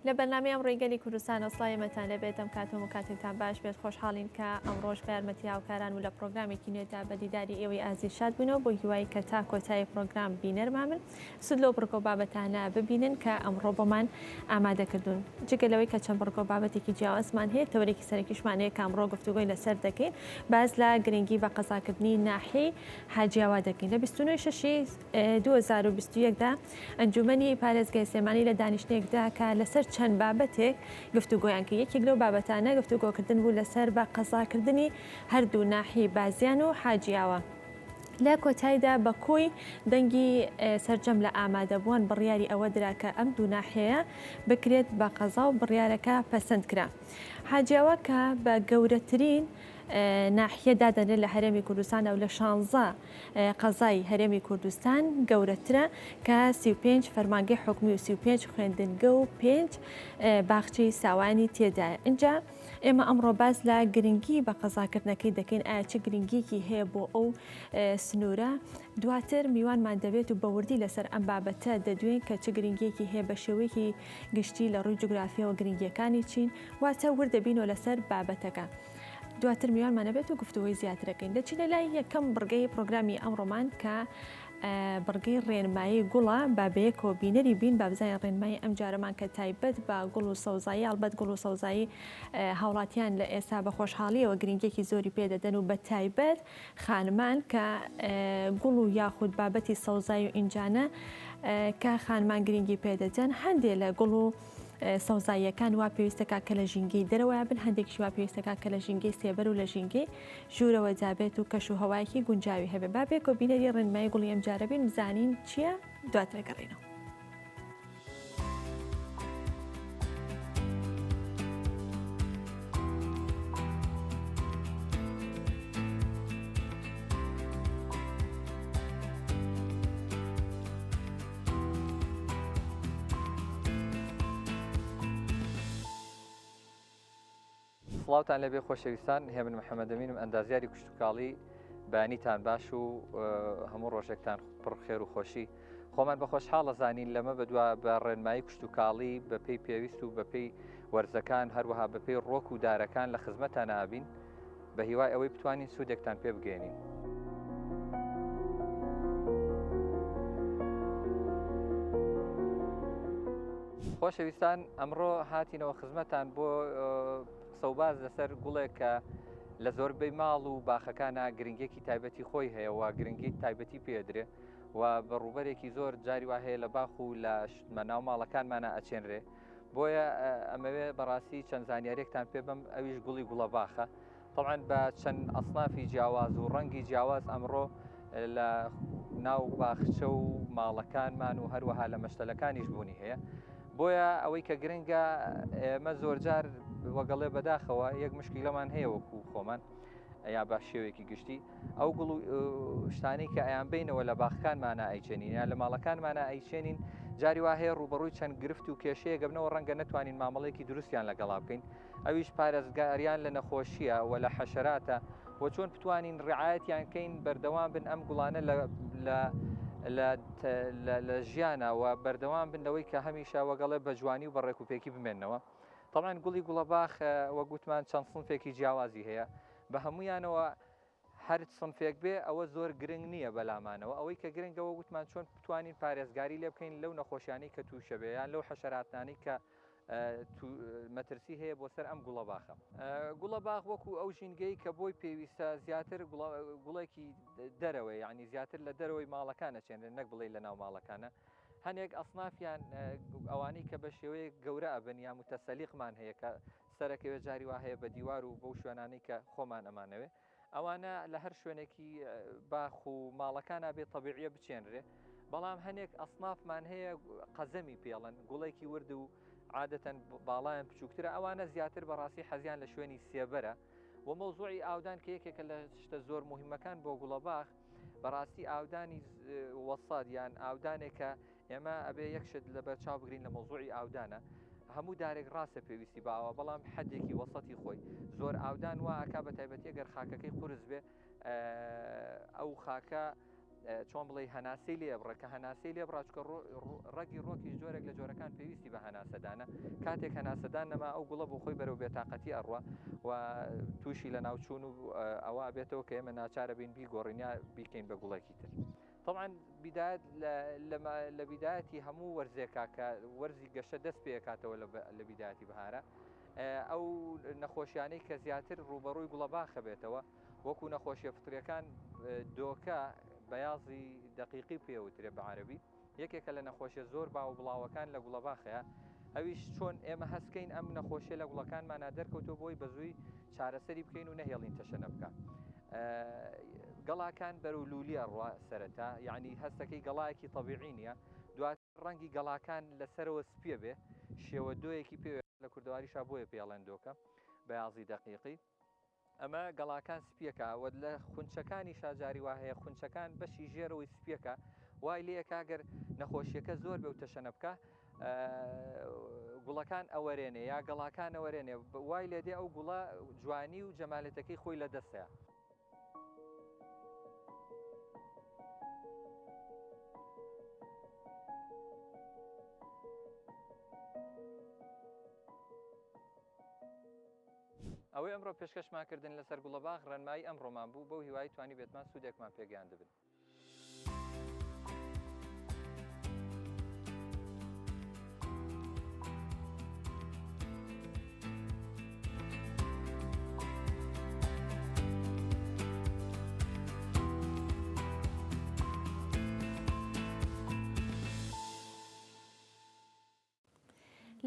لە بەرنامەی ئەم ڕێگەلی کوردستان ئەسڵایەمەتان لەبێتم کاتۆم و کاتێکتان باش بێت خۆشحاڵین کە ئەمڕۆژ بە یارمەتی هاوکاران و لە پرۆگرامێکی نوێدا بە دیداری ئێوەی ئازیز شاد بوونەوە بۆ هیوای کە تا کۆتایی پرۆگرام بینەرمان من سود لەو بڕگۆ بابەتانە ببینن کە ئەمڕۆ بۆمان ئامادەکردوون جگەلەوەی کە چەند بڕگۆ بابەتێکی جیاوازمان هەیە تەوەرێکی سەرەکیشمانەیە کە ئەمڕۆ گفتوگۆی لەسەر دەکەین باز لە گرنگی بە قەزاکردنی ناحیەی حاجیاوا دەکەین لە 2026/2021دا ئەنجومەنی پارێزگای سلێمانی لە دانیشتێکدا کە لەسەر چەند بابەتێک گفتوگۆیان کرد یەکێک لەو بابەتانە گفتوگۆکردن بوو لەسەر بە قەزاکردنی هەردوو ناحی بازیان و حاجیاوە لە کۆتاییدا بە کۆی دەنگی سەرجەم لە ئامادەبوون بڕیاری ئەوە درا کە ئەم دوو ناحەیە بکرێت بە قەزا و بڕیارەکە پەسەند کرا حاجیاوە کە بە گەورەترین ناحیە دادەنێت لە هەرێمی کوردستان و لە 16 قەزای هەرێمی کوردستان گەورەترە کە 35 فەرمانگەی حکومی و 35 خوێندنگە و 5 باخچەی ساوانی تێدایە اینجا ئێمە ئەمڕۆ باز لە گرنگی بە قەزاکردنەکەی دەکەین ئایا چه گرنگیکی هەیە بۆ ئەو سنوورە دواتر میوانمان دەبێت و بەوردی لەسەر ئەم بابەتە دەدوێن کە چه گرنگیەکی هەیە بە شێوەیەکی گشتی لە ڕووی جوگرافیەوە گرنگیەکانی چین واتە وردەبینەوە لەسەر بابەتەکە دواتر میوانمانە بێت و گفتوگۆی زیاترەکەین دەچینە لای یەکەم بڕگەی پرۆگرامی ئەمڕۆمان کە بڕگەی ڕێنمایی گوڵە با بەیەکەوە بینەری بین با بزانین ڕێنمایی ئەم جارەمان کە تایبەت بە گوڵ و سەوزایی ئەڵبەت گوڵ و سەوزایی هاوڵاتیان لە ئێستا بە خۆشحاڵیەوە گرنگێکی زۆری پێدەدەن و بە تایبەت خانمان کە گوڵ و یاخود بابەتی سەوزایی و ئینجانە کە خانمان گرنگی پێدەدەن هەندێک لە گوڵ و سەوزاییەکان وا پێویستەکە کە لە ژینگەی دەرەوەی بن هەندێکیش وا پێویستەکە کە لە ژینگەی سێبەر و لە ژینگەی ژوورەوە جابێت و کەش و هەوایەکی گونجاوی هەبێت با بێکۆ بینەری ڕێنمایی گوڵی ئەم جارە بین بزانین چییە دواتر گەڕێنەوە. سڵاوتان لەبێ خۆشەویستان هێمن محەممەدەمینم ئەندازیاری کوشتتوکاڵی بەیانیتان باش و هەموو ڕۆژێکتان پڕ خێر و خۆشی خۆمان بە خۆشحاڵە زانین لەمە بەدووە بە ڕێنمایی کوشتتوکاڵی بەپێی پێویست و بەپێی وەرزەکان هەروەها بەپێی ڕۆک و دارەکان لە خزمەتان ئابین بە هیوای ئەوەی بتوانین سوودێکتان پێ بگەێنین. خۆشەویستان ئەمڕۆ هاتینەوە خزمەتان بۆ سەوباز لەسەر گوڵێک کە لە زۆربەی ماڵ و باخەکانە گرنگێکی تایبەتی خۆی هەیە و گرنگی تایبەتی پێدرێ و بە ڕوبەرێکی زۆر جاری وا هەیە لە باخ و لە مەناو ماڵەکانمانە ئەچێنرێ بۆیە ئەمەوێ بەڕاستی چەند زانیاریەکتان پێ بم ئەویش گوڵی گوڵە باخە طبعاً بە چەند ئەسنافی جیاواز و ڕەنگی جیاواز ئەمڕۆ لە ناو باخچە و ماڵەکانمان و هەروەها لە مەشتەلەکانیش بوونی هەیە بۆیە ئەوەی کە گرنگە ئێمە زۆرجار وەگەڵێ بەداخەوە یەک مشکیلەمان هەیە وەکو خۆمان یا با شێوەیەکی گشتی ئەو گوڵ و شتانەی کە ئەیان بینەوە لە باخەکانمانە ئەیچێنین یا لە ماڵەکانمانە ئەیچێنین جاری وا هەیە ڕوبەڕووی چەند گرفت و کێشەیە گەبنەوە ڕەنگە نەتوانین مامەڵێکی دروستیان لەگەڵا بکەین ئەویش پارێزگاریان لە نەخۆشیە و لە حەشەراتە و چۆن بتوانین ڕعایەتیان کەین بەردەوام بن ئەم گوڵانە لە ژیانەوە بەردەوام بن لەوەی کە هەمیشە وەگەڵێ بە جوانی و بە ڕێکوپێکی بمێنەوە. طبعاً گوڵی گوڵەباخ وە گوتمان چەند سنفێکی جیاوازی هەیە بە هەمویانەوە هەر سنفێک بێ ئەوە زۆر گرنگ نییە بەلامانەوە ئەوەی کە گرنگەوە گوتمان چۆن بتوانین پارێزگاری لێ بکەین لەو نەخۆشیانەی کە تووشە بێ یان لەو حەشەراتانی کە مەترسی هەیە بۆ سەر ئەم گوڵە باخە. گوڵە باخ وەکو ئەو ژینگەی کە بۆی پێویستە زیاتر گوڵێکی دەرەوەی ینی زیاتر لە دەرەوەی ماڵەکانە چێنرێن نەک بڵێ لە ناو ماڵەکانە هەنێک ئەسنافیان ئەوانەی کە بە شێوەیە گەورە ئەبن یا متەسەلیقمان هەیە کە سەرەکەوێ جاری وا هەیە بە دیوار و بەو شوێنانەی کە خۆمان ئەمانەوێ ئەوانە لە هەر شوێنێکی باخ و ماڵەکانە بێت تەبیعیە بچێنرێ بەڵام هەنێک ئەسنافمان هەیە قەزەمی پێڵن گوڵێکی ورد و عادەتەن باڵایان بچووکترە ئەوانە زیاتر بەڕاستی حەزیان لە شوێنی سێبەرە و مەوزوعی ئاودان کە یەکێکە لە شتە زۆر مهمەکان بۆ گوڵە باخ بەڕاستی ئاودانی وەساد یان ئاودانێکە ئێمە ئەبێ یەکشت لە بەرچاو بگرین لە مەوزوعی ئاودانە هەموو دارێک ڕاستە پێویستی باوە بەڵام حەدێکی وەسەتی خۆی زۆر ئاودان وا ئەکا بە تایبەتی گەر خاکەکەی قورس بێ ئەو خاکە چۆن بڵێ هەناسەی لێ بڕە کە هەناسەی لێ بڕاچکە ڕەگی ڕۆکی جۆرێک لە جۆرەکان پێویستی بە هەناسەدانە کاتێک هەناسەدان نەما ئەو گوڵە بۆ خۆی بەرەو بێتاقەتی ئەڕوە و تووشی لە ناوچوون و ئەوە بێتەوە کە ئێمە ناچارە بین بیگۆڕینیا بیکەین بە گوڵێکی تر. طبعا بداية لبدايتي همو ورزێکا کە وەرزی گەشە دەست پێکاتەوە لە بدايەتی بەهارە ئەو نەخۆشیانەی کە زیاتر ڕوبەڕووی گوڵەباخە بێتەوە وەکو نەخۆشیە فترەکان دۆکە بەیازی دقیقی پێوترێ بە عەرەبی یەکێکە لە نەخۆشیە زۆر باو بڵاوەکان لە گوڵەباخەیە ئەویش چۆن ئێمە هەستکەین ئەم نەخۆشیە لە گوڵەکانمانە دەرکەوتۆ بۆی بەزووی چارەسەری بکەین و نەهێڵین تەشەنە بکە. گەڵاکان بەرەو لولی ئەڕوا سەرەتا یعنی هەستەکەی گەڵایەکی طەبیعی نییە دواتر ڕەنگی گەڵاکان لەسەرەوە سپیە بێ شێوە دۆیەکی پێ لە کوردەواریشا بۆیە پێڵێن دۆکە بەیازی دقیقی ئەمە گەڵاکان سپیەکە و لە خونچەکانی شاجاری وا هەیە خونچەکان بەشی ژێرەوەی سپیەکە وای لێ کاگەر نەخۆشیەکە زۆر بێ و تەشەنە بکە گوڵەکان ئەوەرێنێ یا گەڵاکان ئەوەرێنێ وای لێ دێ ئەو گوڵە جوانی و جەمالەتەکەی خۆی لە دەستەیە. ئەوەی ئەمڕۆ پێشکەشماکردن لەسەر گوڵەباغ ڕێنمایی ئەمڕۆمان بوو بەو هیوای توانی بێتمان سوودێکمان پێگەیان دەبن.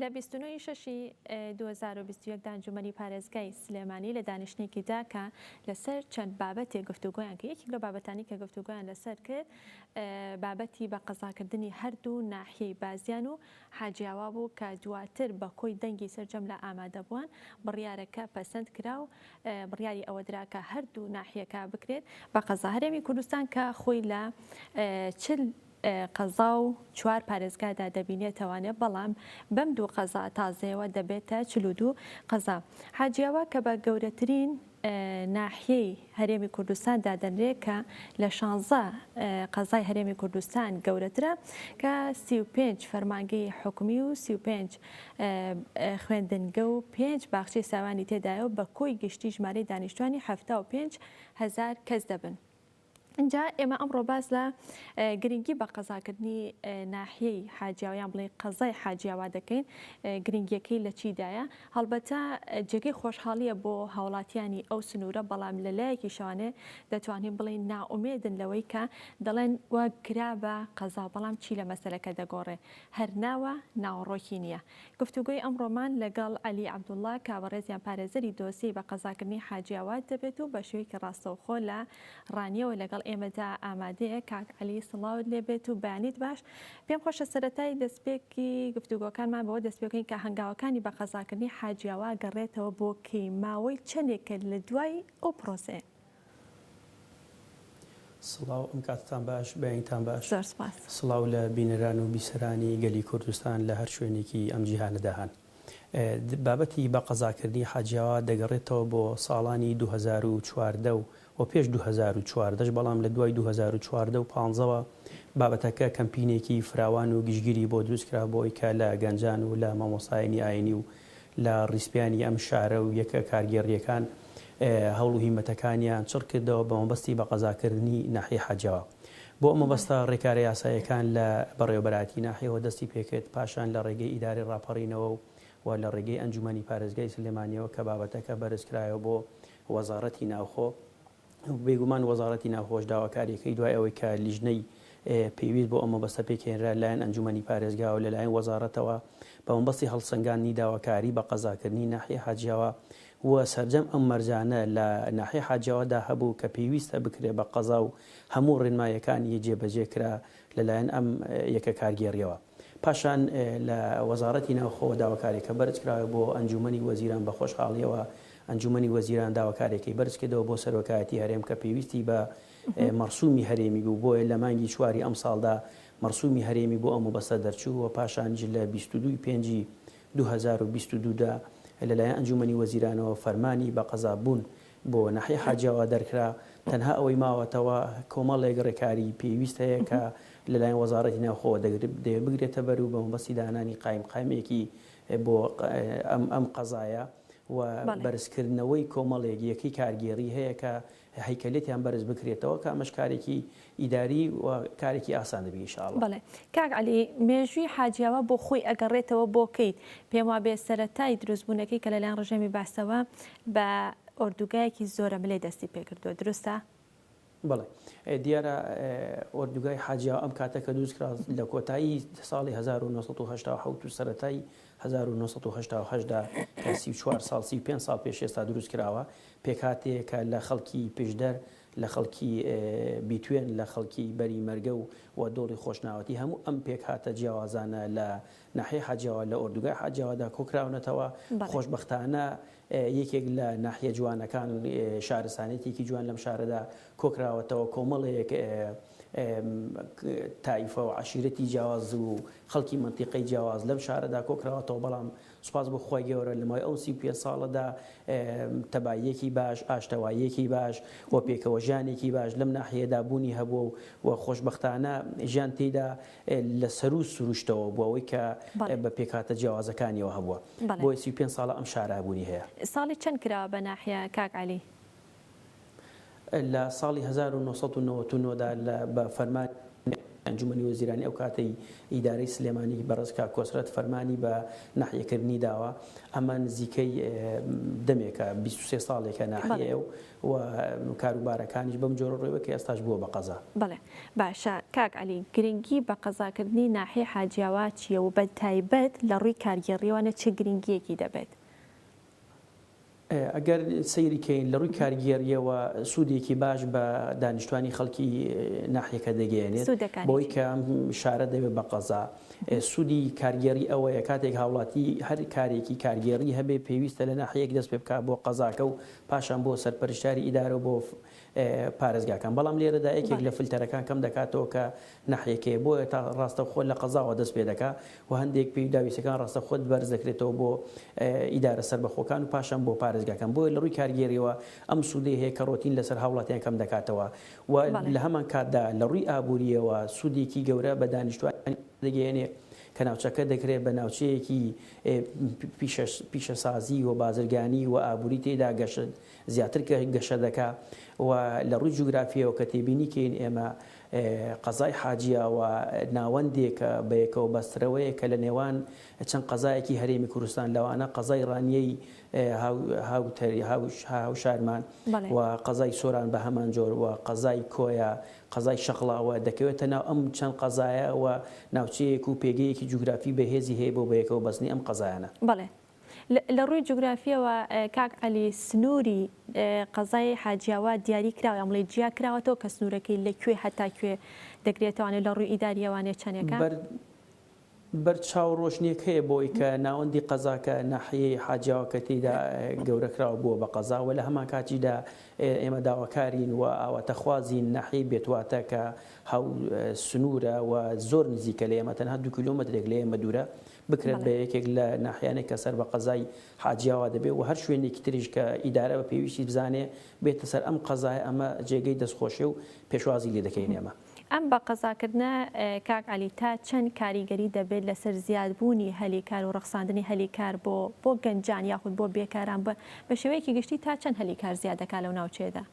لە 29/6/2021 ئەنجومەنی پارێزگای سلێمانی لە دانیشتێکی دا کە لەسەر چەند بابەتێک گفتوگۆیان کە یەکێک لە بابەتانی کە گفتوگۆیان لەسەر کرد بابەتی بە قەزاکردنی هەردوو ناحیەی بازیان و حاجیاوا بوو کە دواتر بە کۆی دەنگی سەرجەم لە ئامادەبووان بڕیارەکە پەسەند کرا و بڕیاری ئەوە درا کە هەردوو ناحیەکە بکرێت بە قەزا هەرێمی کوردستان کە خۆی لە چل قەزا و 4 پارێزگادا دەبینێتەوانێت بەڵام بەم دوو قەزا تازەیەوە دەبێتە 42 قەزا. حاجیاوا کە بە گەورەترین ناحیەی هەرێمی کوردستان دادەنرێت کە لە 16 قەزای هەرێمی کوردستان گەورەترە کە 35 فەرمانگەی حکومی و 35 خوێندنگە و 5 باخچەی ساوانی تێدایە و بە کۆی گشتی ژمارەی دانیشتوانی 75,000 کەس دەبن. اینجا ئێمە ئەمڕۆ باز لە گرنگی بە قەزاکردنی ناحیەی حاجیاویان بڵێ قەزای حاجیاوا دەکەین گرنگیەکەی لە چیدایە هەڵبەتە جێگەی خۆشحاڵیە بۆ هاوڵاتیانی ئەو سنوورە بەڵام لە لایەکی شوانێ دەتوانین بڵێن ناومێدن لەوەی کە دەڵێن وە کرا بە قەزا بەڵام چی لە مەسەلەکە دەگۆڕێ هەر ناوە ناوەڕۆکی نییە. گفتوگۆی ئەمڕۆمان لەگەڵ عەلی عەبدوڵڵا کابڕێزیان پارێزەری دۆسیی بە قەزاکردنی حاجیاوا دەبێت و بە شێوەیەکی ڕاستەوخۆ لە ڕانیەوە لەگەڵ ئێمەدا ئامادەیە کاک عەلی سڵاوت لێبێت و بەیانیت باش. پێم خۆشە سەرەتای دەستپێکی گفتوگۆکانمان بەوە دەست پێ بکەین کە هەنگاوەکانی بە قەزاکردنی حاجیاوا گەڕێتەوە بۆ کەی ماوەی چەندێکە لە دوای ئەو پرۆسێ. سڵاو ئەم کاتتان باش بەیانیتان باش. زۆر سپاس. سڵاو لە بینەران و بیسەرانی گەلی کوردستان لە هەر شوێنێکی ئەم جیهانەدا هەن. بابەتی بە قەزاکردنی حاجیاوا دەگەڕێتەوە بۆ ساڵانی 2014 و پێش 2014 بەڵام لە دوای 2014 و 15ەوە بابەتەکە کەمپینێکی فراوان و گشتگیری بۆ دروستکرا بۆی کە لە گەنجان و لە مامۆسایانی ئاینی و لە ڕیسپیانی ئەم شارە و یەکە کارگێڕیەکان هەوڵ و هیمەتەکانیان چڕ کردەوە بە مەبەستی بە قەزاکردنی ناحیە حاجیاوا. بۆ ئەمە بەستە ڕێکارە یاساییەکان لە بەڕێوەبەراتی ناحیەوە دەستی پێکرد پاشان لە ڕێگەی ئیداری ڕاپەڕینەوە و لە ڕێگەی ئەنجومەنی پارێزگای سلێمانیەوە کە بابەتەکە بەرزکرایەوە بۆ وەزارەتی ناوخۆ بێگومان وەزارەتی ناوخۆش داواکاریەکەی دوای ئەوەی کە لیژنەی پێویست بۆ ئەمە بەستە پێکێنرا لایەن ئەنجومەنی پارێزگا و لەلایەن وەزارەتەوە بە مەبەستی هەڵسەنگاندنی داواکاری بە قەزاکردنی ناحیە حاجیاوا و سەرجەم ئەم مەرجانە لە ناحیە حاجیاوادا هەبوو کە پێویستە بکرێ بە قەزا و هەموو ڕێنمایەکانی جێبەجێ کرا لەلایەن ئەم یەکە کارگێڕیەوە. پاشان لە وەزارەتی ناوخۆ داواکاریەکە بەرزکراوە بۆ ئەنجومەنی وەزیران بە خۆشحاڵیەوە ئەنجومەنی وەزیران داواکارێکی بەرزکردەوە بۆ سەرۆکایەتی هەرێم کە پێویستی بە مەرسومی هەرێمی بوو بۆیە لە مانگی 4 ئەم ساڵدا مەرسومی هەرێمی بۆ ئەم بەستە دەرچوو و پاشان لە 22/5/2022دا لەلایەن ئەنجومەنی وەزیرانەوە فەرمانی بە قەزابوون بۆ ناحیە حاجیاوا دەرکرا تەنها ئەوەی ماوەتەوە کۆمەڵێک ڕێکاری پێویست هەیە کە لەلایەن وەزارەتی ناوخۆوە بگرێتە بەر و بە مەبەستی دانانی قایمێکی بۆ ئەم قەزایە و بەرزکردنەوەی کۆمەڵێک یەکی کارگێڕی هەیە کە هەیکەلێتیان بەرز بکرێتەوە کە ئەمەش کارێکی ئیداری و کارێکی ئاسان دەبی ئینشاءڵڵا. بەڵێ کاک عەلی، مێژووی حاجیاوا بۆ خۆی ئەگەڕێتەوە بۆکەیت پێم وا بێ سەرەتای دروستبوونەکەی کە لەلایەن ڕژێمی باسەوە بە ئۆردوگایەکی زۆرە ملێ دەستی پێکردووە، دروستە؟ بەڵێ دیارە ئۆردوگای حاجیاوا ئەم کاتە کە دروستکرا لە کۆتایی ساڵی 1970 و سەرەتای 1970دا کە 34 ساڵ 35 ساڵ پێش ئێستا دروست کراوە پێکاتێک کە لە خەڵکی پێشدەر لە خەڵکی بیتوێن لە خەڵکی بەری مەرگە و دۆڵی خۆشناوەتی هەموو ئەم پێک هاتە جیاوازانە لە ناحیە حاجیاوا لە ئۆردوگای حاجیاوادا کۆکراونەتەوە. خۆشبەختانە یەکێک لە ناحیە جوانەکان شارستانێتێکی جوان لەم شارەدا کۆکراوەتەوە کۆمەڵێک تایفە و عشیرەتی جیاواز و خەڵکی منتیقەی جیاواز لەم شارەدا کۆکراوەتەوە. بەڵام سوپاس بۆ خۆی گەورە لە مای ئەو 35 ساڵەدا تەباییەکی باش، ئاشتەواییەکی باش و پێکەوە ژیانێکی باش لەم ناحیەدا بوونی هەبوو و خۆشبەختانە ژیان تێدا لە سەر و سروشتەوە بۆ ئەوەی کە بە پێکاتە جیاوازەکانیەوە هەبووە. بۆی 35 ساڵە ئەم شارە بوونی هەیە. ساڵی چەند کراوە بە ناحیە کاک عەلی؟ لە ساڵی 1999دا بە فەرمان ئەنجومەنی وەزیرانی ئەو کاتەی ئیدارەی سلێمانی بەڕێزکا کۆسرەت فەرمانی بە ناحیەکردنی داوە. ئەمە نزیکەی دەمێکە 23 ساڵێکە ناحیە و کاروبارەکانیش بەم جۆرە ڕێوە کە ئێستاش بووە بە قەزا. بەڵێ باشە کاک عەلی، گرنگی بە قەزاکردنی ناحیە حاجیاوا چییە و بە تایبەت لە ڕووی کارگێڕیوانە چه گرنگیەکی دەبێت؟ ئەگەر سەیریکەین لە ڕووی کارگێریەوە سوودێکی باش بە دانیشتوانی خەڵکی ناحیەکە دەگەێنێت بۆی کە ئەم شارە دەبێت بە قەزا. سوودی کارگێری ئەوەیە کاتێک هاوڵاتی هەر کارێکی کارگێڕی هەبێ پێویستە لە ناحیەک دەست پێ بکات بۆ قەزاکە و پاشان بۆ سەرپەرشتاری ئیدارە بۆ پارێزگاکان. بەڵام لێرەدا یەکێک لە فلتەرەکان کەم دەکاتەوە کە ناحیەکەیە بۆیە تا ڕاستەوخۆ لە قەزاوە دەست پێ دەکات و هەندێک پێی داویستەکان ڕاستەخۆت بەرز دەکرێتەوە بۆ ئیدارە سەربەخۆکان و پاشان بۆ پارێزگاکان. بۆیە لە ڕووی کارگێریەوە ئەم سوودەی هەیە کە ڕۆتین لەسەر هاوڵاتیان کەم دەکاتەوە و لە هەمان کاتدا لە ڕووی ئابووریەوە سوودێکی گەورە بە دانیشتوانی دەگەێنێ کە ناوچەکە دەکرێت بە ناوچەیەکی پیشەسازی و بازرگانی و ئابووری تێدا زیاتر گەشە دەکا و لە ڕووی جوگرافیەوە کە تێبینی کەین ئێمە قەزای حاجیاوا ناوەندێکە بەیەکەوە بەسترەوەیە کە لە نێوان چەند قەزایەکی هەرێمی کوردستان لەوانە قەزای ڕانیەی هاوشارمان و قەزای سۆران بە هەمان جۆر و قەزای کۆیە قەزای شەقڵاوە دەکەوێتە ناو ئەم چەند قەزایە و ناوچەیەک و پێگەیەکی جوگرافی بەهێزی هەیە بۆ بەیەکەوە بەستنی ئەم قەزایانە. بەڵێ لە ڕووی جوگرافیەوە کاک عەلی سنووری قەزای حاجیاوا دیاری کراوە ئەمڵێ جیا کراوەتەوە کە سنوورەکەی لەکوێ هەتاکوێ دەگرێتوانێت لە ڕووی ئیداریەوانێت چەندێکە بەرچاو ڕۆژنێک هەیە بۆی کە ناوەندی قەزاکە ناحیەی حاجیاوا کە تێیدا گەورەکراوە بووە بە قەزاوە لە هەمان کاتیدا ئێمە داواکارین و ئاواتەخوازین ناحیەی بێتواتە کە هاو سنوورە و زۆر نزیکە لە ئێمە تەنها 2 کیلۆمەترێک لە ئێمە دوورە بکرێت بە یەکێک لە ناحیانێک کە سەر بە قەزای حاجیاوا دەبێت و هەر شوێنێکی تریش کە ئیدارە بە پێویستی بزانێ بێتە سەر ئەم قەزای ئەمە جێگەی دەستخۆشی و پێشوازی لێ دەکەین ئێمە. ئەم بە قەزاکردنە کاک عەلی تا چەند کاریگەری دەبێت لەسەر زیادبوونی هەلیکار و ڕەخساندنی هەلیکار بۆ گەنجان یاخود بۆ بێکاران بە شێوەیەکی گشتی تا چەند هەلیکار زیاد دەکات لەو ناوچەیەدا؟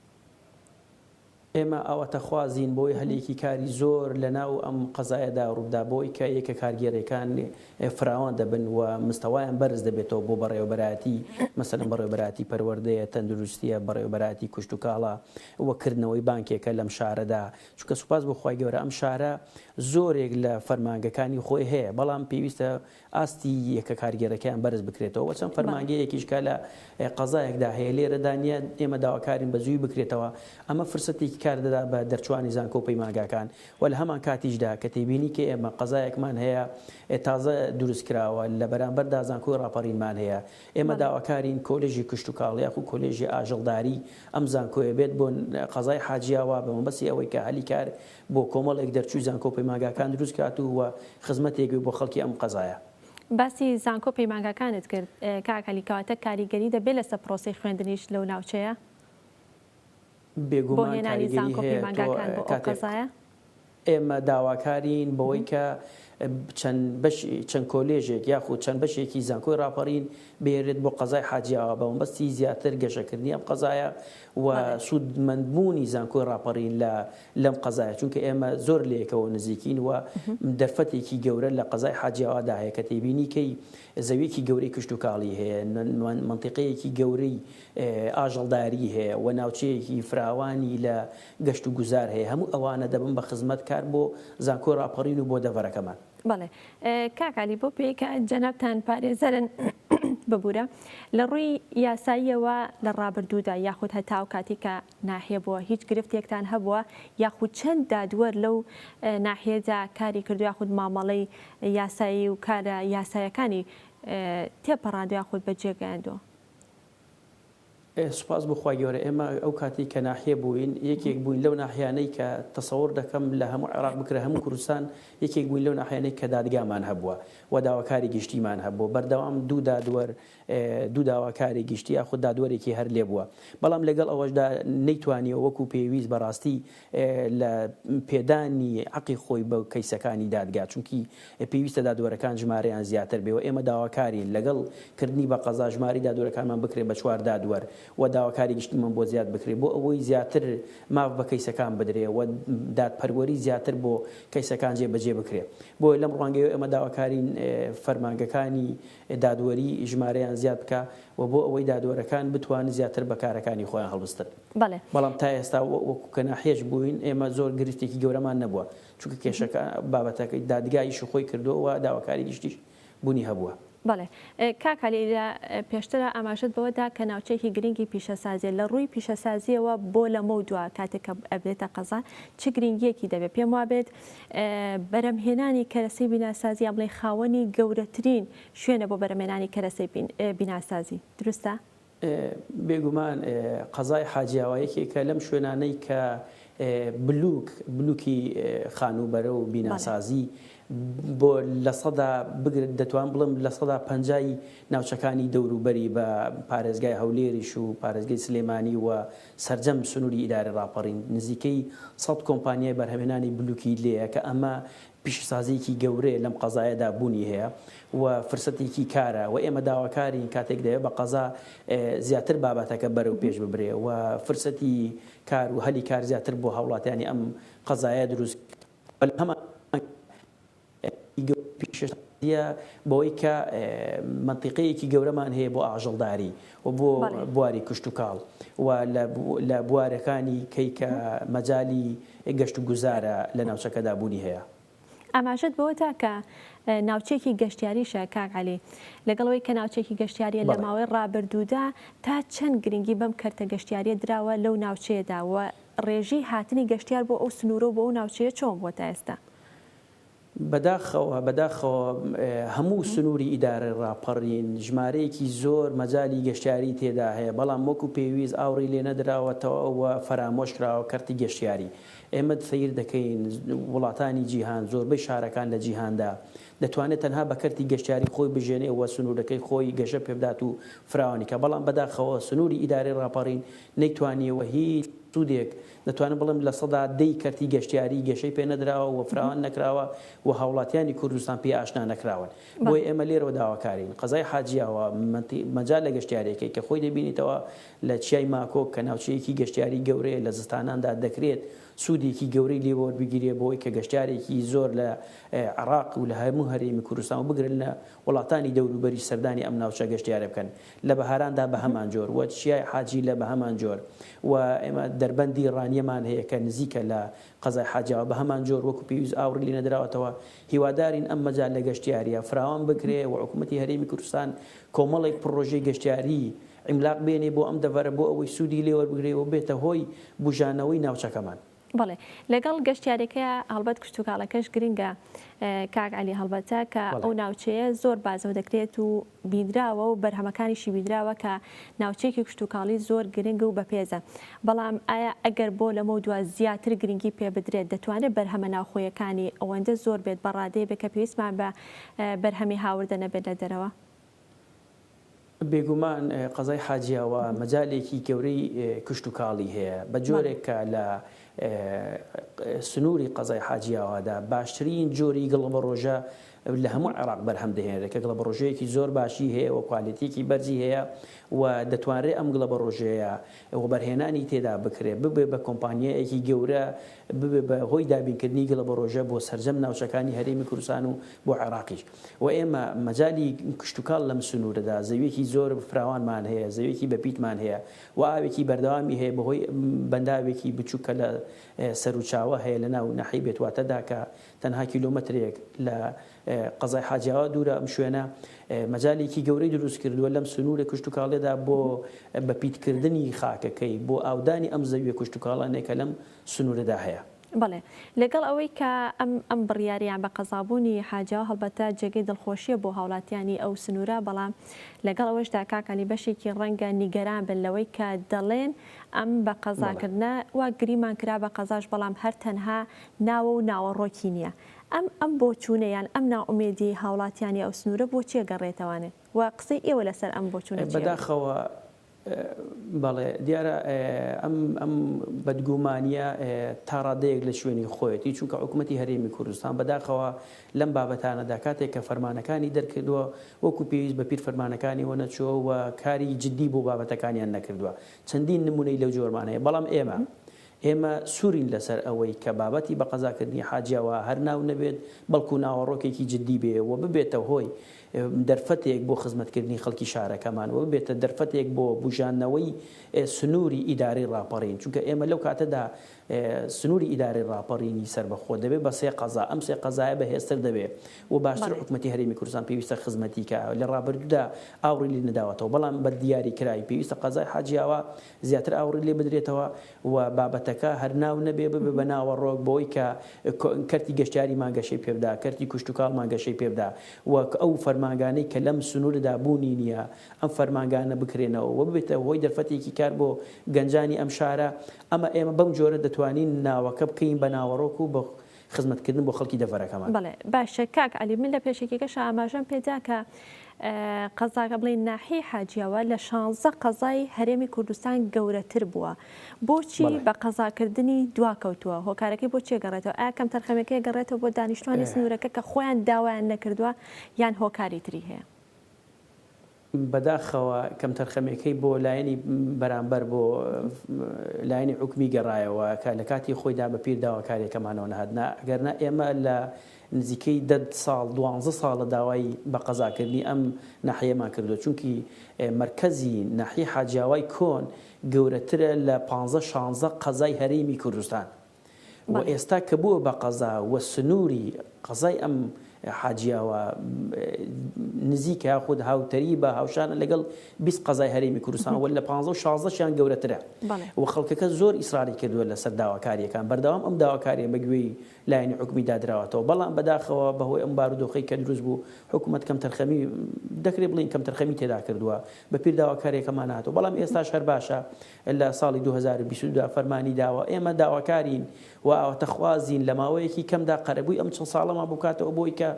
ئێمە ئاواتەخوازین بۆی هەلێکی کاری زۆر لە ناو ئەم قەزایەدا ڕوودا بۆی کە یەکە کارگێڕەکان فراوان دەبن و مستەوایان بەرز دەبێتەوە بۆ بەڕێوەبەراتی مەسەلەن بەڕێوەبەراتی پەروەردەیە تەندروستیە بەڕێوەبەراتی کوشت و کاڵە وەکردنەوەی بانکێکە لەم شارەدا چونکە سوپاس بۆ خی گەورە ئەم شارە زۆرێک لە فەرمانگەکانی خۆی هەیە بەڵام پێویستە ئاستی یەکە کارگێڕەکەیان بەرز بکرێتەوە چەند فەرمانگەیەکیشکە لە قەزایەکدا هەیە لێرەدانە ئێمە داواکارین بە زووی بکرێتەوە ئەمە فرسەتێکی کار دەدا بە دەرچوانی زانکۆ پەیمانگاکان و لە هەمان کاتیشدا کە تێبینی کە ئێمە قەزایەکمان هەیە تازە دروستکراوە لە بەرامبەردا زانکۆی ڕاپەڕینمان هەیە ئێمە داواکارین کۆلێژی کشت و کاڵیاق و کۆلێژی ئاژەڵداری ئەم زانکۆیە بێت بۆ قەزای حاجیاوا بە مەبەستی ئەوەی کە هەلیکار بۆ کۆمەڵێک دەرچووی زانکۆ پەیمانگاکان دروست کات و خزمەتێک بۆ خەڵکی ئەم قەزایە. باسی زانکۆ پەیمانگاکانت کرد کاک عەلی کەواتە کاریگەری دەبێت لەسەر پرۆسەی خوێندنیش لەو ناوچەیە؟ بێگومان هێنانی زانکۆپی ماگاکان بۆ ئەو قەزایە ئێمە داواکارین بەوەی کە چەند کۆلێژێک یاخود چەند بەشێکی زانکۆی راپەڕین بێرێت بۆ قەزای حاجیاوە بەمەبەستی زیاتر گەشەکردنی ئەم قەزایە و سوودمەندبوونی زانکۆی راپەڕین لەم قەزایە چونکە ئێمە زۆر لێکەوە نزیکین و دەرفەتێکی گەورە لە قەزای حاجیاوادا هەیە کە تێبینی کەی زەویەکی گەورەی کشت و کاڵی هەیە منتیقەیەکی گەورەی ئاژەڵداری هەیە و ناوچەیەکی فراوانی لە گەشت و گوزار هەیە هەموو ئەوانە دەبن بە خزمەت کار بۆ زانکۆی راپەڕین و بۆ دەڤەرەکەمان. بەڵێ کاکالی بۆ پێیکە جەنابتان پارێزەرن ببوورە لە ڕووی یاساییەوە لە ڕابردوودا یاخود هەتاو کاتێکە ناحیە بووە هیچ گرفتێکتان هەبووە یاخود چەند دادوەر لەو ناحیەدا کاری کردو یاخود مامەڵەی یاسایی و کارە یاسایەکانی تێپەڕاندو یاخود بەجێگەیاندووە؟ سوپاس بخوای گەورە ئێمە ئەو کاتی کە ناحیە بووین یەکێک بووین لەو ناحیانەی کە تەسەوڕ دەکەم لە هەموو عێراق بکرە هەموو کوردستان یەکێک بووین لەو ناحیانەی کە دادگامان هەبووە و داواکاری گشتیمان هەبووە بەردەوام دوو داواکاری گشتی یاخود دادوەرێکی هەر لێ بووە بەڵام لەگەڵ ئەوەشدا نەیتوانیەوە وەکو پێویست بەڕاستی لە پێدانی حەقی خۆی بە کەیسەکانی دادگا چونکی پێویستە دادوەرەکان ژمارەیان زیاتر بێەوە ئێمە داواکارین لەگەڵ کردنی بە قەزا ژماری دادوەرەکانمان بکرێ بە 4 دادوەر و داواکاری گشتیمان بۆ زیاد بکرێ بۆ ئەوەی زیاتر ماف بە کەیسەکان بدرێ و دادپەروەری زیاتر بۆ کەیسەکان جێبەجێ بکرێ بۆ لەم ڕوانگەیەوە ئێمە داواکارین فەرمانگەکانی دادوەری ژمارەیان زیاد بکە و بۆ ئەوەی دادوەرەکان بتوانن زیاتر بەکارەکانی خۆیان هەڵبستن. بەڵام تا ئێستا وەکو کە ناحیەش بووین ئێمە زۆر گرفتێکی گەورەمان نەبووە چونکە کێشەکە بابەتەکەی دادگاییش خۆی کردووە و داواکاری گشتیش بوونی هەبووە. بەڵێ کاکالی لە پێشترە ئاماژەت بەوەدا کە ناوچەیەکی گرنگی پیشەسازیە لە ڕووی پیشەسازیەوە بۆ لەمە دووە کاتێکە ئەبێتە قەزا چ گرنگیەکی دەبێت پێم وابێت بەرەمهێنانی کەرەسەی بیناسازی یا بڵێ خاوەنی گەورەترین شوێنە بۆ بەرەمهێنانی کەرەسەی بیناسازی دروستە؟ بێگومان قەزای حاجیاوایەکێکە لەم شوێنانەی کە بلوکی خانوبەرە و بیناسازی بۆ لە سەدا بگرێت دەتوان بڵم لە سەدا 50 ناوچەکانی دەوروبەری بە پارێزگای هەولێریش و پارێزگای سلێمانی و سەرجەم سنووری ئیدارە ڕاپەڕین نزیکەی 100 کۆمپانیای بەرهەمێنانی بلوکی لێیە کە ئەمە پیشسازیکی گەورەیە لەم قەزایەدا بوونی هەیە و فرسەتێکی کارە و ئێمە داواکارین کاتێک دەوێت بە قەزا زیاتر بابەتەکە بەرەو پێش ببرێ و فرسەتی کار و هەلی کار زیاتر بۆ هاوڵاتیانی ئەم قەزایە دروست هەمان پیشەسازیە بەوەی کە منتیقەیەکی گەورەمان هەیە بۆ ئاژەڵداری و بۆ بواری کشت و کاڵ و لە بوارەکانی کەیکە مەجای گەشت و گوزارە لە ناوچەکەدا بوونی هەیە. ئاماژەت بەوە تا کە ناوچێکی گەشتیاریشە کاکعەلی لەگەڵەوەی کە ناوچێکی گەشتیاریە لە ماوەی ڕابردوودا تا چەند گرنگی بەم کەرتە گەشتیاریە دراوە لەو ناوچەیەدا و ڕێژی هاتنی گەشتیار بۆ ئەو سنوورە بۆ ئەو ناوچەیە چۆن بووە تا ئێستا؟ بەداخەوە هەموو سنووری ئیدارە ڕاپەڕین ژمارەیەکی زۆر مەجای گەشتیاری تێدا هەیە بەڵام وەکو پێویست ئاوڕی لێ نەدراوەتەوە وە فەرامۆش کراوە کەرتی گەشتیاری ئێمە سەیر دەکەین وڵاتانی جیهان زۆربەی شارەکان لە جیهاندا دەتوانێت تەنها بە کەرتی گەشتیاری خۆی بژێنێ وە سنوورەکەی خۆی گەشە پێبدات و فراوانیکە بەڵام بەداخەوە سنووری ئیدارەی ڕاپەڕین نەیتوانیەوە هیچ سوودێک دەتوانم بڵم لە سەدا 10 کەرتی گەشتیاری گەشەی پێ نەدراوە و فراوان نەکراوە و هاوڵاتیانی کوردستان پێ ئاشنا نەکراون بۆی ئێمە لێرەوە داواکارین قەزای حاجیاوە مەجال لە گەشتیارێکی کە خۆی دەبینیتەوە لە چیای ماکۆک کە ناوچەیەکی گەشتیاری گەورەیە لە زستاناندا دەکرێت سوودێکی گەورەی لێوە بگیرێ بۆی کە گەشتارێکی زۆر لە عێراق و لە هەموو هەرێمی کوردستان و بگرن لە وڵاتانی دەوروبەری سەردانی ئەم ناوچە گەشتیارە بکەن لە بەهاراندا بە هەمان جۆر و چیای حاجی لە بە هەمان جۆر و ئێمە دەربەندی ڕانیەمان هەیە کە نزیکە لە قەزای حاجیاوە بە هەمان جۆر وەکو پێویست ئاوڕی نەدراوەتەوە هیوادارین ئەم مەجال لە گەشتیاریە فراوان بکرێ و حکوومەتی هەرێمی کوردستان کۆمەڵێک پڕۆژەی گەشتیاری عیملاق بێنێ بۆ ئەم دەڤەرە بۆ ئەوەی سوودی لێوەربگرێ و بێتە هۆی بژانەوەی ناوچەکەمان. بەڵێ لەگەڵ گەشتیارەکەیە هەڵبەت کشتتوکاڵەکەش گرنگە کاکعەلی هەڵبەتە کە ئەو ناوچەیە زۆر بازەوە دەکرێت و بیدراوە و بەرهەمەکانیشی بیدراوە کە ناوچەیەکی کشتتوکاڵی زۆر گرنگ و بەپێزە بەڵام ئایا ئەگەر بۆ لەمە دووە زیاتر گرنگی پێ بدرێت دەتوانێت بەرهەمە ناوخۆیەکانی ئەوەندە زۆر بێت بەڕادەیە بێت کە پێویستمان بە بەرهەمی هاوردە نەبێت لە دەرەوە؟ بێگومان قەزای حاجیەوە مەجالێکی گەورەی کشت و کاڵی هەیە بە جۆرێکە لە سنووری قەزای حاجیەوەدا باشترین جۆری گڵ بە ڕۆژە لە هەموو عێراق بەرهەم دەهێنێت کە گڵە بە ڕۆژەیەکی زۆر باشی هەیە و کوالیتێکی بەرزی هەیە و دەتوانرێت ئەم گڵە بە ڕۆژەیە و بەرهێنانی تێدا بکرێت ببێ بە کۆمپانیایەکی گەورە ببێ بە هۆی دابینکردنی گڵە بە ڕۆژە بۆ سەرجەم ناوچەکانی هەرێمی کوردستان و بۆ عێراقیش و ئێمە مەجای کشتتوکاڵ لەم سنوورەدا زەویەکی زۆر فراوانمان هەیە زەویەکی بەپیتمان هەیە و ئاوێکی بەردەوامی هەیە بەهۆی بەنداوێکی بچووکە لە سەر و چاوە هەیە لە ناو نەحی بێتواتەدا کە تەنها کیلۆمەترێک لە قەزای حاجیەوە دوورە ئەم شوێنە مەجالێکی گەورەی دروست کردووە لەم سنوورە کشتتوکاڵێدا بۆ بەپیتکردنی خاکەکەی بۆ ئاودانی ئەم زەویە کشتتوکاڵانێکە لەم سنوورەدا هەیە. بەڵێ لەگەڵ ئەوەی کە ئەم بڕیاریان بە قەزابوونی حاجیەوە هەڵبەتە جێگەی دڵخۆشیە بۆ هاوڵاتیانی ئەو سنوورە بەڵام لەگەڵ ئەوەشدا کاکانی بەشێکی ڕەنگە نیگەران بن لەوەی کە دەڵێن ئەم بە قەزاکردنە وا گریمان کرا بە قەزاش بەڵام هەر تەنها ناوە و ناوەڕۆکی نییە. ئەم بۆ چوونەیان ئەم ناوئومێدی هاوڵاتیانی ئەو سنوورە بۆ چێ گەڕێتەوانێت و قسەی ئێوە لەسەر ئەم بۆ چوونە بەداخەوە بەڵێ دیارە ئەم بەدگومانیە تا ڕادەیەک لە شوێنی خۆیەتی چونکە حکوومەتی هەرێمی کوردستان بەداخەوە لەم بابەتانەدا کاتێک کە فەرمانەکانی دەرکردووە وەکو پێویست بە پیر فەرمانەکانی وە نەچۆ و کاری جددی بۆ بابەتەکانیان نەکردووە چەندین نمونەی لەو جۆرمانەیە بەڵام ئێمە سوورین لەسەر ئەوەی کە بابەتی بە قەزاکردنی حاجیەوە هەر ناو نەبێت بەڵکو ناوەڕۆکێکی جددی بێ و ببێتە هۆی دەرفەتێک بۆ خزمەتکردنی خەڵکی شارەکەمان و ببێتە دەرفەتێک بۆ بژانەوەی سنووری ئیداری ڕاپەڕین چونکە ئێمە لەو کاتەدا سنووری ئیداری ڕاپەڕینی سربەخۆ دەبێت بە سێ قەزا ئەم سێ قەزایە بەهێزتر دەبێت و باشتر حکوومەتی هەرێمی کوردستان پێویستە خزمەتیکە لە ڕابردوودا ئاوڕی لێ نەداوەتەوە بەڵام بە دیاری کرای پێویستە قەزای حاجیەوە زیاتر ئاوڕی لێ بدرێتەوە و بابەتەکە هەر ناو نەبێ ببێ بە ناوەڕۆک بۆی کە کەرتی گەشتیاری ماگەشەی پێبدا کەرتی کوشتتوکاڵ ماگەشەی پێبدا و ئەو فەرمانگانەی کە لەم سنووردا بوونی نییە ئەم فەرمانگانە بکرێنەوە و ببێتە هۆی دەرفەتێکی کار بۆ گەنجانی ئەم شارە ئەمە ئێمە بەم جۆرە دەتوانین ناوەکە بکەین بە ناوەڕۆک و بە خزمەتکردن بۆ خەڵکی دەڤەرەکەمان. بەڵێ باشە کاک عەلی من لە پێشێکیکەش ئاماژەم پێدا کە قەزاکە بڵین ناحیەی حاجیەوە لە 16 قەزای هەرێمی کوردستان گەورەتر بووە بۆچی بە قەزاکردنی دواکەوتووە هۆکارەکەی بۆ چێ گەڕێتەوە ئایا کەم تەرخەمەکەی گەڕێتەوە بۆ دانیشتوانی سنوورەکە کە خۆیان داوایان نەکردووە یان هۆکاری تری هەیە؟ بەداخەوە کەم تەرخەمەکەی بۆ لایەنی بەرامبەر بۆ لایەنی حکومی گەڕایەوە کە لە کاتی خۆیدا بە پیر داواکاریەکەمانەوە نهاتنا ئەگەرنا ئێمە لە نزیکەی 10 ساڵ 12 ساڵە داوای بە قەزاکردنی ئەم ناحیەمان کردو چونکی مرکزی ناحیە حاجیاوای کۆن گەورەترە لە 15-16 قەزای هەرێمی کوردستان و ئێستا کە بووە بە قەزا و سنووری قەزای ئەم حاجیەوە نزیکە یاخود هاوتەری بە هاوشانە لەگەڵ 20 قەزای هەرێمی کوردستان و لە 15-16 شیان گەورەترە و خەڵکەکە زۆر ئیسراری کردووە لەسەر داواکاریەکان بەردەوام ئەم داواکاریە بەگوێی لایەنی حکومی دادراوەتەوە بەڵام بەداخەوە بەهۆی ئەم بارودۆخەی کە دروست بوو حکوومەت کەم تەرخەمی دەکرێت بڵین کەم تەرخەمی تێدا کردووە بە پیر داواکاریەکەمان هاتەوە بەڵام ئێستاش هەر باشە لە ساڵی 2022 فەرمانی داوە ئێمە داواکارین و ئاواتەخوازین لە ماوەیەکی کەمدا قەرەبووی ئەم چەند ساڵەما بکاتەوە بۆی کە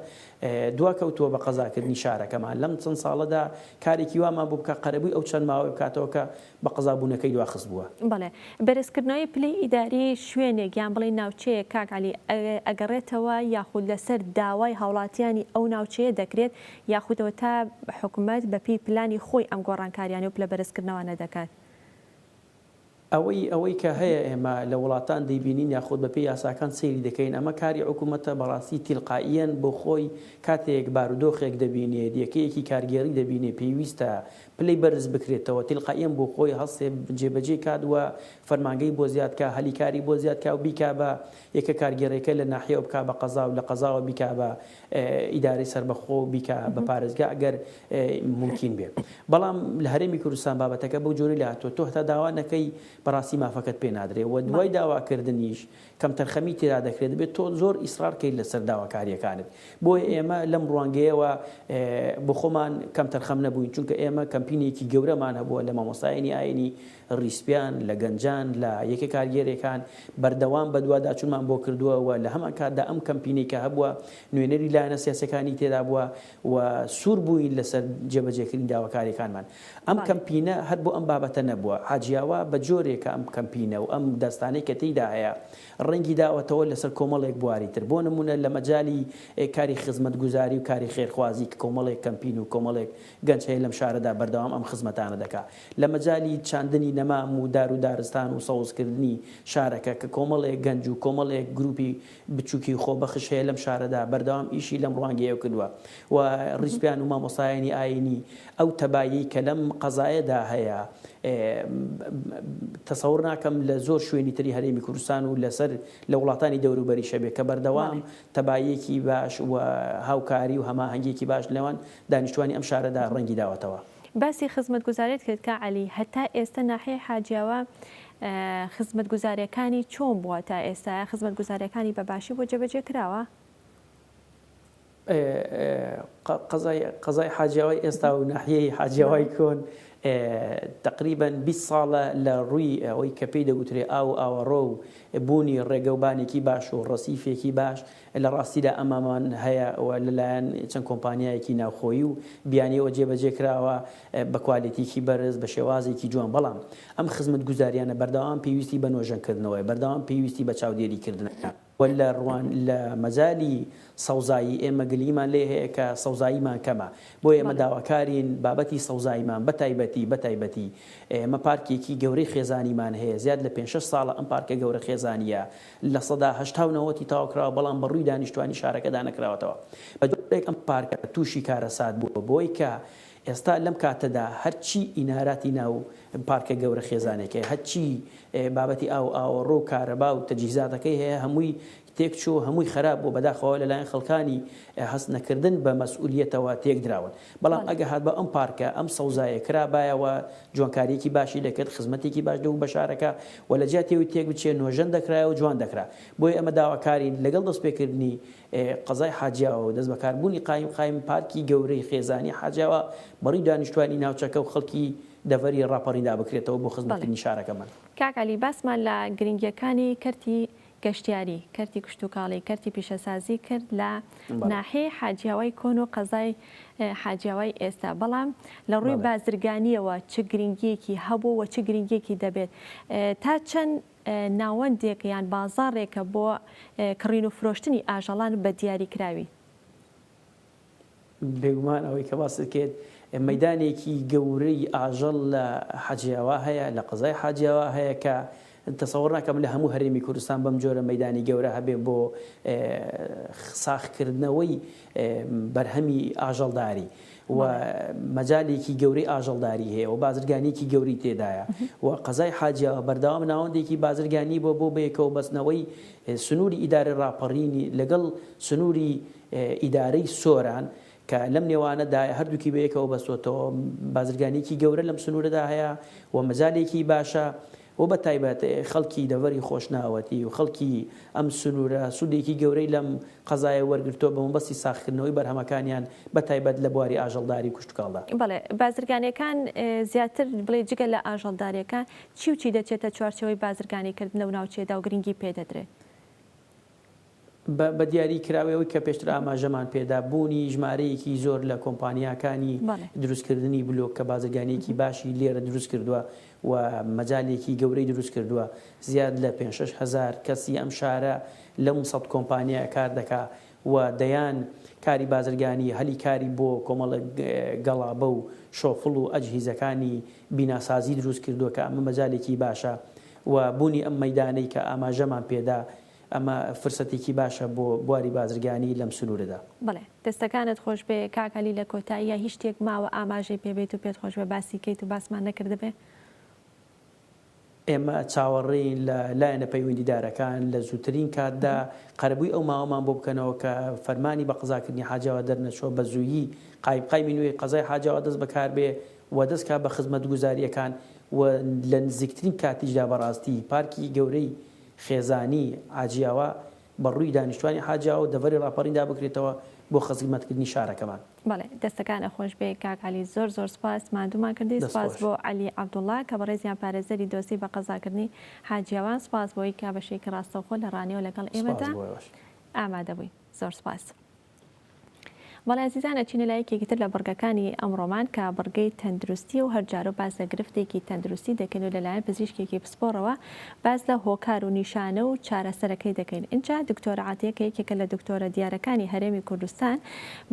دواکەوتووە بە قەزاکردنی شارەکەمان لەم چەند ساڵەدا کارێکی وامان بوو بکە قەرەبووی ئەو چەند ماوەی بکاتەوە کە بە قەزابوونەکەی دواخست بووە. بەڵێ بەرزکردنەوەی پلەی ئیداری شوێنێک یان بڵێ ناوچەیە کاک عەلی ئەگەڕێتەوە یاخود لەسەر داوای هاوڵاتیانی ئەو ناوچەیە دەکرێت یاخودەوە تا حکوومەت بەپی پلانی خۆی ئەم گۆڕانکاریانی و پلە بەرزکردنەوە نەدەکات؟ ئەوەی کە هەیە ئێمە لە وڵاتان دەیبینین یاخود بەپێی یاساکان سەیری دەکەین ئەمە کاری حکوومەتە بەڕاستی تیلقائیەن بۆ خۆی کاتێک بارودۆخێک دەبینێت یەکەیەکی کارگێڕی دەبینێ پێویستە پلەی بەرز بکرێتەوە تیلقائیەن بۆ خۆی هەستێ جێبەجێ کات وە فەرمانگەی بۆ زیادکە هەلیکاری بۆ زیادکە و بیکا بە یەکە کارگێڕەکە لە ناحیەوە بکا بە قەزا و لە قەزاوە بیکا بە ئیداری سربەخۆ بیکا بە پارێزگا ئەگەر ممکن بێت بەڵام لە هەرێمی کوردستان بابەتەکە بەو جۆرە لە هاتووە تۆ هەتا داوا نەکەی بەڕاستی مافەکەت پێ نادرێ و دوای داواکردنیش کەم تەرخەمی تێدا دەکرێت بێت تۆ زۆر ئیسرارکەیت لەسەر داواکاریەکانت بۆیە ئێمە لەم ڕوانگەیەوە بۆ خۆمان کەم تەرخەم نەبووین چونکە ئێمە کەمپینێکی گەورەمان هەبووە لە مامۆستایانی ئاینی ڕیسپیان لە گەنجان لە یەکێ کارگێرێکان بەردەوام بە دوواداچوونمان بۆ کردووە و لە هەمان کاتدا ئەم کەمپینێک کە هەبووە نوێنەری لایەنە سیاسەکانی تێدا بووە و سوور بووین لەسەر جێبەجێکردنی داواکاریەکانمان ئەم کەمپینە هەر بۆ ئەم بابەتە نەبووە حاجیاوە بە جۆرێکە ئەم کەمپینە و ئەم دەستانەی کە تێیدا هەیە ڕەنگی داوەتەوە لەسەر کۆمەڵێک بواری تر بۆ نمونە لە مەجای کاری خزمەتگوزاری و کاری خێرخوازی کە کۆمەڵێک کەمپین و کۆمەڵێک گەنج هەیە لەم شارەدا بەردەوام ئەم خزمەتانە دەکات لە مەجای چاندنی نەمام و دار و دارستان و سەوزکردنی شارەکە کە کۆمەڵێک گەنج و کۆمەڵێک گروپی بچووکی خۆبەخش هەیە لەم شارەدا بەردەوام ئیشی لەم ڕوانگەیە کردووە و ڕیسپیان و مامۆستایانی ئاینی ئەو تەبایی کە لەم قەزایەدا هەیە تەسەوڕ ناکەم لە زۆر شوێنی تری هەرێمی کوردستان و لەسەر لە وڵاتانی دەوروبەری شەبێت کە بەردەوام تەبایەکی باش و هاوکاری و هەماهەنگێکی باش لەوان دانیشتوانی ئەم شارەدا ڕەنگی داوەتەوە. باسی خزمەتگوزاریت کرد کە عەلی هەتا ئێستا ناحیەی حاجیاوە خزمەتگوزاریەکانی چۆن بووە تا ئێستا خزمەتگوزاریەکانی بەباشی بۆ جێبەجێ کراوە؟ قەزای حاجیاوای ئێستا و ناحیەی حاجیاوای کۆن تقریبا 20 ساڵە لە ڕووی ئەوەی کە پێی دەگوترێ ئاوەڕۆ و بوونی ڕێگەوبانێکی باش و ڕەسیفێکی باش لە ڕاستیدا ئەمامان هەیە لەلایەن چەند کۆمپانیایەکی ناوخۆیی و بیانیەوە جێبەجێ کراوە بە کوالیتیکی بەرز بە شێوازێکی جوان بەڵام ئەم خزمەت گوزاریانە بەردەوام پێویستی بە نۆژەنکردنەوەی بەردەوام پێویستی بە چاودێریکردنەوە ولا ڕوان لە مەجای سەوزایی ئێمە گلیمان لێ هەیە کە سەوزاییمان کەمە بۆ ئێمە داواکارین بابەتی سەوزاییمان بەتایبەتی ئێمە پارکێکی گەورەی خێزانیمان هەیە زیاد لە 5-6 ساڵە ئەم پارکە گەورە خێزانیە لە سەدا 89 تاواکراوە بەڵام بەڕووی دانیشتوانی شارەکەدا نەکراوەتەوە بە دوورێک ئەم پارکە تووشی کارەسات بووە بۆی کە ئێستا لەم کاتەدا هەرچی ئیناراتی ناو پارکە گەورە خێزانێکی هەرچی بابەتی ئاوەڕۆ و کارەبا و تەجیزاتەکەی هەیە هەمووی تێکچۆ هەمووی خراپ بۆ بەداخەوە لەلایەن خەڵکانی هەست نەکردن بە مەسئولیەتەوە تێک دراون بەڵام ئەگە هات بە ئەم پارکە ئەم سەوزایە کرابایەوە جوانکاریەکی باشی دەکرد خزمەتێکی باش دەبوو بە شارەکە و لە جیاتێوی تێک بچێ نۆژەن دەکرایە و جوان دەکرا بۆی ئەمە داواکارین لەگەڵ دەستپێکردنی قەزای حاجیاوە و دەست بەکاربوونی قایم پارکی گەورەی خێزانی حاجیاوە بەڕووی دانیشتوانی ناوچەکە و خەڵکی دەڤەری ڕاپەڕیدا بکرێتەوە بۆ خزمەتکردنی شارەکەمان. کاک عەلی باسمان لە گرنگیەکانی کەرتی گەشتیاری کەرتی کشتتوکاڵی کەرتی پیشەسازی کرد لە ناحەیە حاجیاوای کۆن و قەزای حاجیاوای ئێستا بەڵام لە ڕووی بازرگانیەوە چ گرنگیەکی هەبوو و چ گرنگیەکی دەبێت تا چەند ناوەندێک یان بازاڕێکە بۆ کڕین و فرۆشتنی ئاژەڵان بە دیاریکراوی بێگومان ئەوەی کە باست کرد مەدانێکی گەورەی ئاژەڵ لە حاجیاوا هەیە لە قەزای حاجیاوا هەیە کە تەسەوڕ ناکەم لە هەموو هەرێمی کوردستان بەم جۆرە مەدانی گەورە هەبێ بۆ ساخکردنەوەی بەرهەمی ئاژەڵداری و مەجالێکی گەورەی ئاژەڵداری هەیە و بازرگانیکی گەوری تێدایە و قەزای حاجیاوا بەردەوام ناوەندێکی بازرگانی بۆ بەیەکەوە بەستنەوەی سنووری ئیدارە ڕاپەڕینی لەگەڵ سنووری ئیدارەی سۆران کە لەم نێوانەدا هەردووکی بەیەکەوە بەستۆتەوە بازرگانێکی گەورە لەم سنوورەدا هەیە و مەجالێکی باشە و بە تایبەت خەڵکی دەڤەری خۆشناوەتی و خەڵکی ئەم سنوورە سوودێکی گەورەی لەم قەزایە وەرگرتووە بە مەبەستی ساختکردنەوەی بەرهەمەکانیان بە تایبەت لە بواری ئاژەڵداری کوشتتوکاڵدا. بەڵێ بازرگانیەکان زیاتر بڵێ جگە لە ئاژەڵداریەکان چی دەچێتە چوارچەوەی بازرگانیکردنە و ناوچێدا و گرنگی پێدەدرێت؟ بە دیاری کراوەوەی کە پێشتر ئاماژەمان پێدا بوونی ژمارەیەکی زۆر لە کۆمپانیاکانی دروستکردنی بلۆک کە بازرگانیەکی باشی لێرە دروست کردووە و مەجالێکی گەورەی دروست کردووە زیاد لە 5-6 هزار کەسی ئەم شارە لەم 100 کۆمپانیا کار دەکا و دەیان کاری بازرگانی هەلی کاری بۆ کۆمەڵە گەڵابە و شۆفڵ و ئەجهیزەکانی بیناسازی دروست کردووە کە ئەمە مەجالێکی باشە و بوونی ئەم مەدانەی کە ئاماژەمان پێدا ئەمە فرسەتێکی باشە بۆ بواری بازرگانی لەم سنوورەدا. بڵێ دەستەکانت خۆش بێ کاکەلی لە کۆتاییە هیچ شتێک ماوە ئاماژەی پێبێت و پێت خۆش بە باسی کەیت و باسمان نەکردبێ؟ ئێمە چاوەڕێین لە لایەنە پەیوەندیدارەکان لە زووترین کاتدا قەرەبووی ئەو ماوەمان بۆ بکەنەوە کە فەرمانی بە قەزاکردنی حاجیاوا دەرنەچۆ بە زوویی قایمی نوێی قەزای حاجیاوا دەست بەکار بێ و دەستکا بە خزمەتگوزاریەکان و لە نزیکترین کاتیشدا بەڕاستی پارکی گەورەی خێزانی حاجیاوە بەڕووی دانیشتوانی حاجیاوە دەڤەری ڕاپەڕیندا بکرێتەوە بۆ خزمەتکردنی شارەکەمان. بەڵێ دەستەکان ئەخۆش بێ کاکالی زۆر سپاس مادومان کردی. سپاس بۆ عەلی عەبدوڵڵا کە بەڕێزیان پارێزەری دۆستی بە قەزاکردنی حاجیاوان. سپاس بۆی کە بەشێکی ڕاستەوخۆ لە ڕانیەوە لەگەڵ ئێمەدا ئامادە بووی. زۆر سپاس. بەڵێ عزیزانە چینە لایەکێکی تر لە بڕگەکانی ئەمڕۆمان کە بڕگەی تەندروستی و هەرجار و باز لە گرفتێکی تەندروستی دەکەن و لەلایەن پزیشکێکی پسپۆڕەوە باز لە هۆکار و نیشانە و چارەسەرەکەی دەکەین. اینجا دکتۆرە عاتیەکە یەکێکە لە دکتۆرە دیارەکانی هەرێمی کوردستان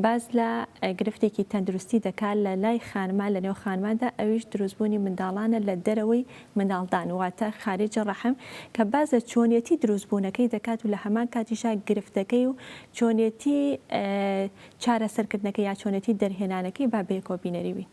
باز لە گرفتێکی تەندروستی دەکات لە لای خانمان لە نێو خانماندا ئەویش دروستبوونی منداڵانە لە دەرەوەی منداڵدان واتە خارجە ڕەحم کە باز لە چۆنیەتی دروستبوونەکەی دەکات و لە هەمان کاتیشا گرفتەکەی و چۆنیەتی چارەسەرکردنەکەی یا چۆنەتی دەرهێنانەکەی با بێ کۆبینەریوی.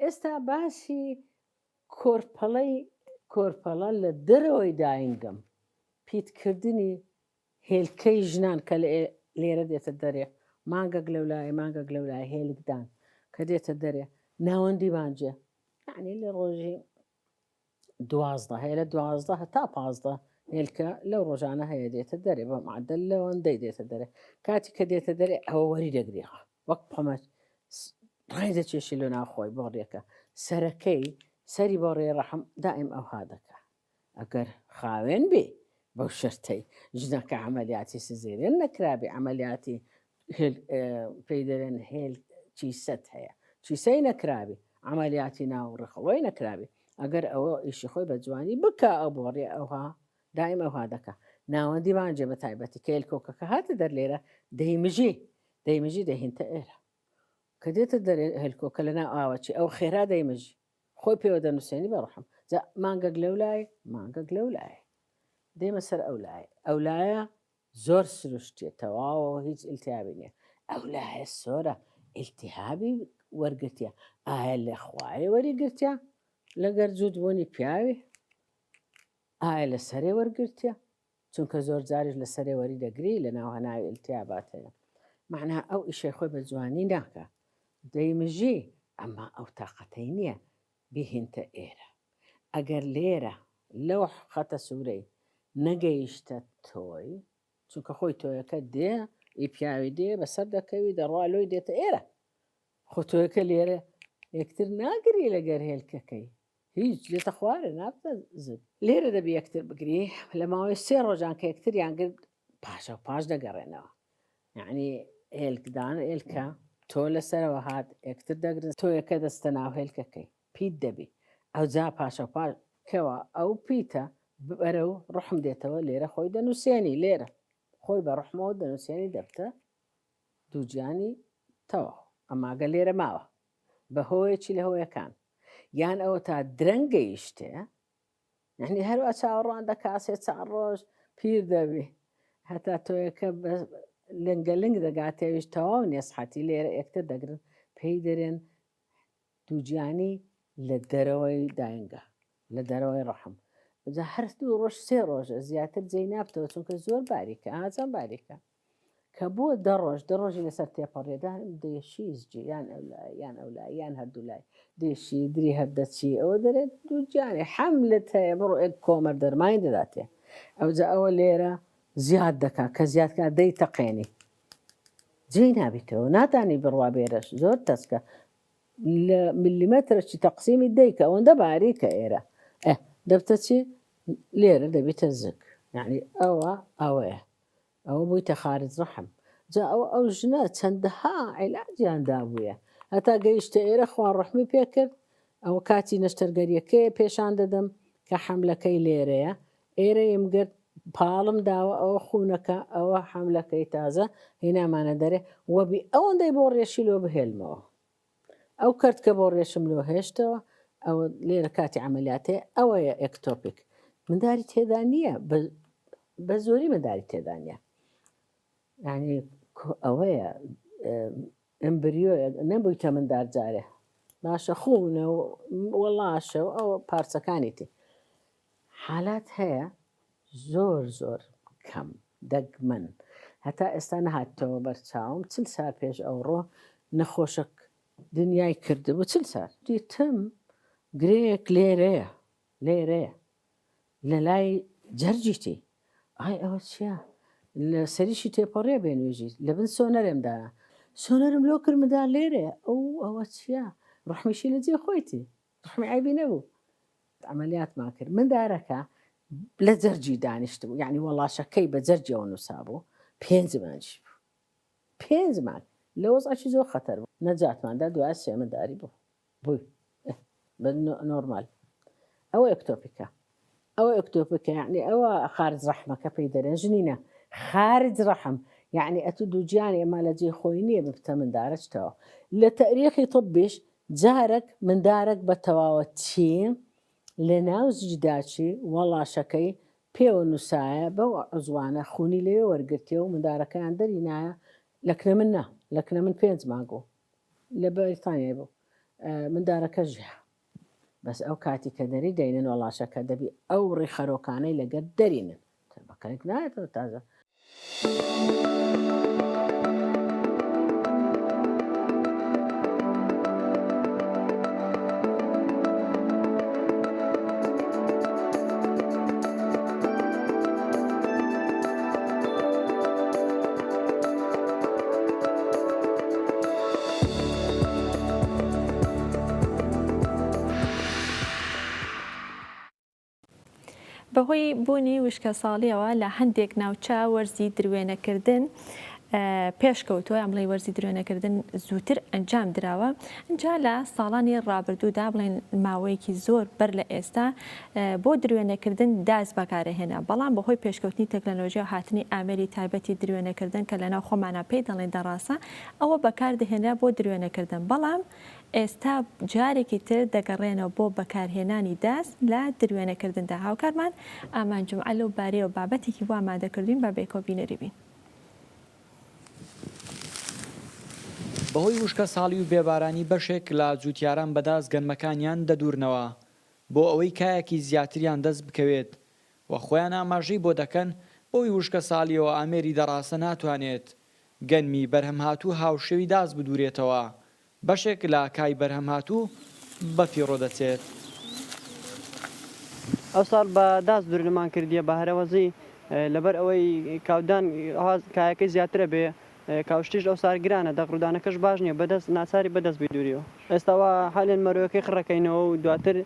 ئێستا باسی کۆرپەڵە لە دەرەوەی داینگەم پیتکردنی هێلکەی ژنان کە لێرە دێتە دەرێ مانگەک لەولای مانگەک لەولای هێلکدان کە دێتە دەرێ ناوەندی بانجێ یعنی لە ڕۆژی 12 هەیە لە 12 هەتا 15 هێلکە لەو ڕۆژانە هەیە دێتە دەرێ بە معدل لەوەندەی دێتە دەرێ کاتی کە دێتە دەرێ ئەوە وەری دەگرێەوە وەک پەمەت ڕای دەچێشی لە ناوخۆی بۆ ڕێکە سەرەکەی سەری بۆ ڕێ ڕەحم دائیم ئەوها دەکە ئەگەر خاوێن بێ بەو شەرتەی ژنەکە عملیاتی سزێرێن نەکرابێ عملیاتی پێی دەرێن هێل چیسەت هەیە چیسەی نەکرابێ عملیاتی ناو ڕخەوەی نەکرابێ ئەگەر ئەوە ئیشی خۆی بە جوانی بکە ئەو بۆ ڕێ ئەوها دائیم ئەوها دەکە ناوەندی بانجێ بە تایبەتی کە هێلکۆکەکە هاتە دەر لێرە دەیمژی دەهینتە ئێرە کە دێتە دەرێ هێلکۆکە لەناو ئاوەچی ئەو خێرا دەیمەژی خۆی پێوە دەنووسێنی بەڕحم مانگەک لەولای مانگەک لەولایە دێمە سەر ئەولایە زۆر سروشتێ تەواوەوە هیچ ئیلتیابی نییە ئەولایە سۆرە ئیلتیهابی وەرگرتیە ئایا لە خوارێ وەریگرتیا لەگەر جوودبوونی پیاوی ئایا لە سەرێ وەرگرتیە چونکە زۆر جاریش لە سەرێ وەری دەگری لە ناو هەناوی ئیلتیابات هەیە معناها ئەو ئیشەی خۆی بە جوانی ناکە دەیمژی ئەمما ئەو تااقەتەی نییە بهێنتە ئێرە ئەگەر لێرە لەو خەتە سوورەی نەگەیشتە تۆی چونکە خۆی تۆیەکە دێ ئی پیاوی دێ بەسەر دەکەوی دەڕوا لۆی دێتە ئێرە خۆ تۆیەکە لێرە یەکتر ناگری لەگەر هێلکەکەی هیچ لێتە خوارە نابتە زت لێرە دەبی یەکتر بگری لە ماوەی 3 ڕۆژان کە یەکتریان گرت پاشە و پاش دەگەڕێنەوە یعنی هێلکدان هێلکە تۆ لەسەرەوە هات یەکتر دەگرن تۆیەکە دەستە ناو هێلکەکەی پیت دەبی ئەو جا پاشە پاش کەوە ئەو پیتە بەرە و ڕحم دێتەوە لێرە خۆی دەنووسێنی لێرە خۆی بە ڕحمەوە دەنووسێنی دەبتە دووجیانی تەواو ئەماگە لێرە ماوە بە هۆیەکی لە هۆیەکان یان ئەوە تا درەنگەیشتێ یعنی هەروە چاوەڕوان دەکاسێت چند ڕۆژ پیر دەبی هەتا تۆیەکە لنگەلنگ دەگاتێویش تەواو نێسحەتی لێرە یەکتر دەگرن پێی دەرێن دووجیانی لە دەرەوەی داینگە لە دەرەوەی ڕەحم هەر 2 ڕۆژ 3 ڕۆژە زیاتر جێی نابتەوە چونکە زۆر باریکە ئاچەند باریکە کە بووە 10 ڕۆژی لەسەر تێپەڕێدان دێشیزجی یان ئەولای یان هەردوولای دێشی دری هەردەچی ئەوە دەرێت دووجیانی حەملت هەیە بڕۆ کۆمەر دەرمانی دەداتێ ئەوجا ئەوە لێرە زیاد دەکات کە زیادکە دەی تەقێنی جێی نابیتەوە ناتانی بڕوا بێرەش زۆر تەسکە لە میلیمەترەی تەقسیمی دەیکە ئەوەندە باریکە ئێرە دەبتە چی لێرە دەبێتە زک یعنی ئەوەیە ئەوە بوویتە خارج ڕەحم جا ئەو ژنە چەندەها عیلاجیاندا بووە هەتا گەیشتە ئێرە خوان ڕەحمی پێکرد ئەوە کاتی نەشتەرگەریەکەی پێشان دەدەم کە حەملەکەی لێرەیە ئێرەیم گرت پاڵم داوە ئەوە خوونەکە ئەوە حەملەکەی تازە هێنامانە دەرێ وەبی ئەوەندەی بۆ ڕێشی لۆ بهێلمەوە ئەو کەرت کە بۆ ڕێشم لۆ هێشتەوە ئەوە لێرە کاتی عملیاتێ ئەوەیە ئەکتۆپیک منداری تێدا نییە بە زۆری منداری تێدانە ینی ئەوەیە ئەمبریۆ نەبووی تەمەندار جارێ باشە خوونە و وەڵاشە و ئەوە پارچەکانی تی حالات هەیە زۆر کەم دەگمەن هەتا ئێستا نەهاتەوە بەرچاوم 40 سال پێش ئەوڕۆ نەخۆشک دنیای کردبوو 40 سال دیتم گرەیەک لێرەیە لە لای جەرجیتی ئای ئەوە چییە لە سەریشی تێپەڕێ بێنوێژی لە بن سۆنەرێمدایە سۆنەرم لۆ کرمدا لێرێ ئەوە چییە ڕحمیشی لە جێ خۆیتی ڕحمی عیبی نەبوو عملیاتمان کرد مندارەکە لە جەرجی دانیشت بوو یعنی وەڵاشەکەی بە جەرجەوە نووسا بوو 5 مانجی بوو 5 مان لە وەزعی زۆر خەتەر بوو نەجاتماندا دوای سێمەداری بوو بووی بە نۆرمال ئەوە ئەکتۆپیکە یعنی ئەوە خارج ڕەحمەکە پێی دەرێن ژنینە خارج ڕەحم یعنی ئەتو دووجیانی ئەمە لە جێ خۆی نییە بتە مندارەتەوە لە تەریخی طبیش جارێک مندارێک بە تەواوەتی لە ناو زیجداچی وەڵاشەکەی پێوە نووسایە بەو عزوانە خونی لێ وەرگرتێ و مندارەکەیان دەری نایە لەکنە من نا لەکنە من 5 مانگۆ لە بەریتانیا بوو مندارەکە ژیا بەس ئەو کاتی کە دەری دەینن وەڵاشەکە دەبی ئەو ڕێخەرۆکانەی لەگەر دەرینن بەکەێک نایەتەوە تازە بەهۆی بوونی وشکە ساڵیەوە لە هەندێک ناوچە وەرزی درێنەکردن پێشکەوتۆ ئەم بڵێ وەرزی درێنەکردن زووتر ئەنجام درراوە اینجا لە ساڵانی ڕابردوودا بڵێن ماوەیەکی زۆر بەر لە ئێستا بۆ درێنەکردن داز بەکارەهێنا بەڵام بەهۆی پێشکەوتنی تەکنەلۆژیا و هاتنی ئامێری تایبەتی درێنەکردن کە لەناو خۆمانە پێی دەڵێن دەڕاستە ئەوە بەکاردەهێنا بۆ درێنەکردن بەڵام ئێستا جارێکی تر دەگەڕێنەوە بۆ بەکارهێنانی داز لە درێنەکردندا هاوکارمان ئامان جومعە لەو بارەیەوە بابەتێکی وا ئامادەکردوین بە بێکۆ بینەری بین. بەهۆی وشکە ساڵی و بێبارانی بەشێک لە جووتیاران بەداز گەنمەکانیان دەدورنەوە بۆ ئەوەی کایەکی زیاتریان دەست بکەوێت و خۆیان ئاماژەی بۆ دەکەن بۆی وشکە ساڵیەوە ئامێری دەڕاستە ناتوانێت گەنمی بەرهەمهاتوو هاوشێوی داز بدورێتەوە بەشێک لە کای بەرهەمهاتوو بەفیڕۆ دەچێت. ئەو ساڵ بە داز دوورنەمان کردیە بە هەرەوەزی لەبەر ئەوەی کاودان کایەکەی زیاترە بێ کاوشتیش ئەو سار گرانە دەقڕودانەکەش باش نییە بەدەست ناچاری بەدەست بیدووریەوە ئێستاوا حالێن مەرۆەکەی خڕەکەینەوە و دواتر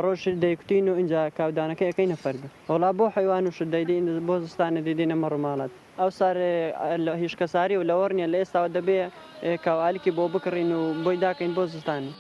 ڕۆژ دەیکوتین و اینجا کاودانەکە ئەەکەی نەفەرگە وڵا بۆ حیوان و شت دەیدین بۆ زستانە دیدینە مەڕماڵات ئەو سار لە هیچکە ساری و لەوەڕ نیە لە ئێستاوە دەبێ کاوالیکی بۆ بکڕین و بۆی داکەین بۆ زستانی.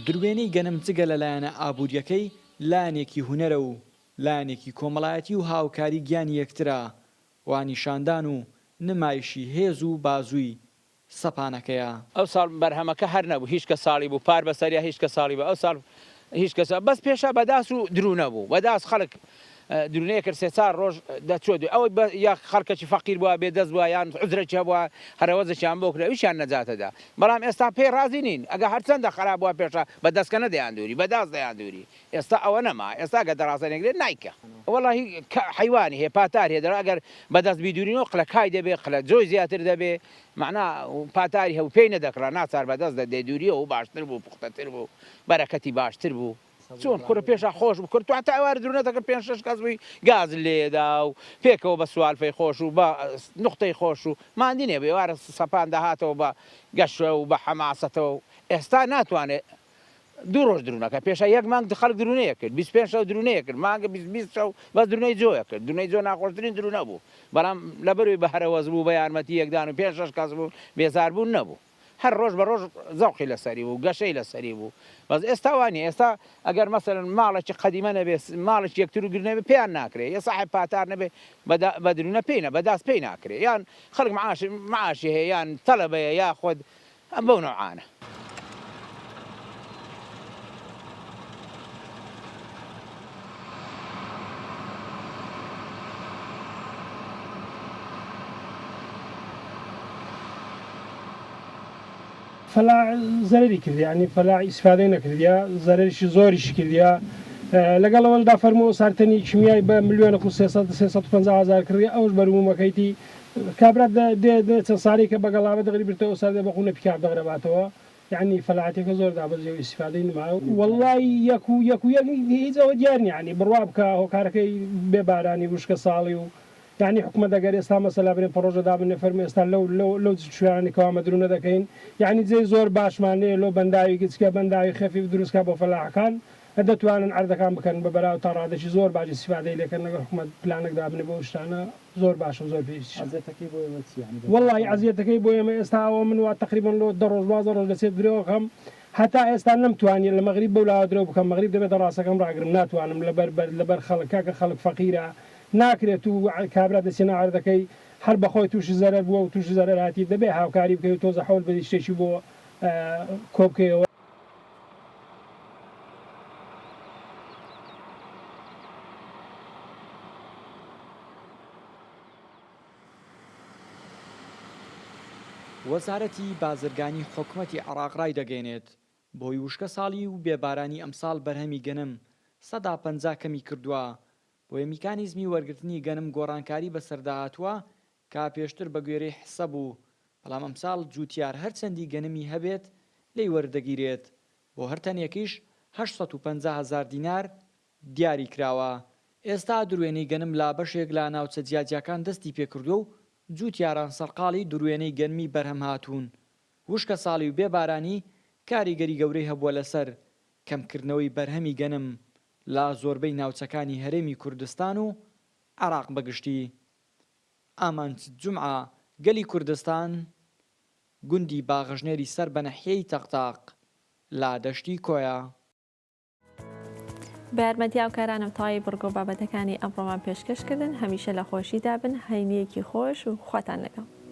دروێنەی گەنم جگە لەلایەنە ئابوووریەکەی لایەنێکی هونەرە و لایەنێکی کۆمەڵایەتی و هاوکاری گیانی یەکترا وانیشاندان و نمایشی هێز و بازووی سەپانەکەیە. ئەو ساڵ بەرهەمەکە هەر نەبوو هیچ کە ساڵی بوو پار بەسەریا هیچ کە ساڵی بە ئەو ساڵ هیچ کەس بەس پێشە بەداس و درو نەبوو بەداس خەڵک درونەیە کرد سێ چار ڕۆژ دەچۆ ئەوەی یا خەڵکەی فەقیر بووە بێدەست بووە یان عوزرێکی هەبووە هەرەوەزەیان بۆ کرد ویشیان نەجاتەدا بەڵام ئێستا پێی رازی نین ئەگە هەرچەندە خراپ بووە پێشە بەدەستکە نەدەیان دووری بەداست دەیان دووری ئێستا ئەوە نەما ئێستا گە دەڕاستەنێگرێت نایکە وەڵی حیوانی هەیە پاتار هەیە دەرا ئەگەر بەدەست بیدورینەوە قلە کای دەبێ قلە جۆی زیاتر دەبێ معنا پاتاری هەو پێی نەدەکڕا ناچار بەدەست دەدەی دووریەوە و باشتر بوو پوختەتر بوو بەرەکەتی باشتر بوو چۆن کوڕە پێشە خۆش بوو کرد تا ئەوار درونەتەکە 5-6 کەس بووی گاز لێدا و پێکەوە بە سوالفەی خۆش و بە نقطەی خۆش و ماندینێ بێ وارە سەپان داهاتەوە بە گەشتە و بە حەماسەتەوە ئێستا ناتوانێت دوو ڕۆژ درونەکە پێشە یەک مانگ خەڵک درونەیە کرد 25 شەو درونەیە کرد مانگە 20 شەو بەس درونەی جۆیە کرد درونەی جۆ ناخۆشترین درونە بوو بەڵام لەبەروی بە هەرەوەز بوو بە یارمەتی یەکدان و 5-6 کەس بوو بێزار بوون نەبوو هەر ڕۆژ بە ڕۆژ زەوقی لەسەری بوو گەشەی لەسەری بوو بەس ئێستا وانی ئێستا ئەگەر مەسەرن ماڵێکی قەدیمە نەبێت ماڵێک یەکتر و گرنەبێ پێیان ناکرێت یا ساحب پاتار نەبێ بە درونە پێینە بەداست پێی ناکرێت یان خەڵک معاشی هەیە یان تەلەبەیە یا خۆت ئەم بەو نوعانە. فەلاع زەرری کرد ینی فەلاع ئیسفادەی نەکردیا زەرریشی زۆریشی کردیا لەگەڵەوەدا فەرمەوە سارتنی کیمیای بە ملیۆنە 350,000 کردی ئەوش بەروومەکەیتی کابرات چەند ساڵی کە بەگەڵاوە دەغری برتەوە سەردە بەخونە پیکار دەغرەباتەوە یعنی فەلاعاتێکە زۆر دابەزێ و ئیسفادەی نما وەڵڵی یەک هیچەوە دیارنی ینی بڕوا بکە هۆکارەکەی بێبارانی وشکە ساڵی و یعنی حکومە دەگەر ئێستا مەسەلا بنێ پڕۆژەدا بنێ فەرمی ئێستا لەو شوێنانی کەوا مەدرونە دەکەین یعنی جێ زۆر باشمانەیە لۆ بەنداوی گچکە بەنداوی خەفی دروستکە بۆ فەلاحەکان دەتوانن عەردەکان بکەن بە بەراو تا ڕادێکی زۆر باش استیفادەی لێکەن لەگەڵ حکومەت پلانێکدا بنێ بۆ شتانە زۆر باشە و زۆر پێویستی وەڵڵی عەزیەتەکەی بۆ ئێمە ئێستا ئەوە من وا تقریبەن لۆ 10 ڕۆژ دەچێت درێوە خەم هەتا ئێستا نەمتوانین لە مەغریب بەولاوە درێو بکەم مەغریب دەبێت ڕاستەکەم ڕاگرم ناتوانم لەبەر خەڵکا کە خەڵک فەقیرە ناکرێت و کابرا دەچێنە عەردەکەی هەر بەخۆی تووشی زەرەر بووە و تووشی زەرەر هاتی دەبێ هاوکاری بکەی و تۆزە حەول بدەی شتێکی بۆ کۆبکەیەوە. وەزارەتی بازرگانی حکوومەتی عێراق ڕای دەگەێنێت بۆی وشکە ساڵی و بێبارانی ئەمساڵ بەرهەمی گەنم 150 کەمی کردووە بۆیە میکانیزمی وەرگرتنی گەنم گۆڕانکاری بەسەرداهاتووە کا پێشتر بە گوێرەی حسە بوو بەڵام ئەمساڵ جوتیار هەرچەندی گەنمی هەبێت لی وەردەگیرێت بۆ هەر تەنێکیش 850,000 دینار دیاری کراوە. ئێستا دروێنەی گەنم لا بەشێک لە ناوچە جیاجیەکان دەستی پێکردو و جوتیاران سەرقاڵی دروێنەی گەنمی بەرهەم هاتوون. وشکە ساڵی و بێبارانی کاریگەری گەورەی هەبووە لەسەر کەمکردنەوەی بەرهەمی گەنم لا زۆربەی ناوچەکانی هەرێمی کوردستان و عێراق بەگشتی. ئامانج جومعە گەلی کوردستان گوندی باغژنێری سەر بە نەحیەی تەقتاق لا دەشتی کۆیە. بە یارمەتی هاوکارانم تەواوی بڕگۆ بابەتەکانی ئەمڕۆمان پێشکەشکردن هەمیشە لە خۆشیدا بن هەینیەکی خۆش و خواتان لەگەڵ.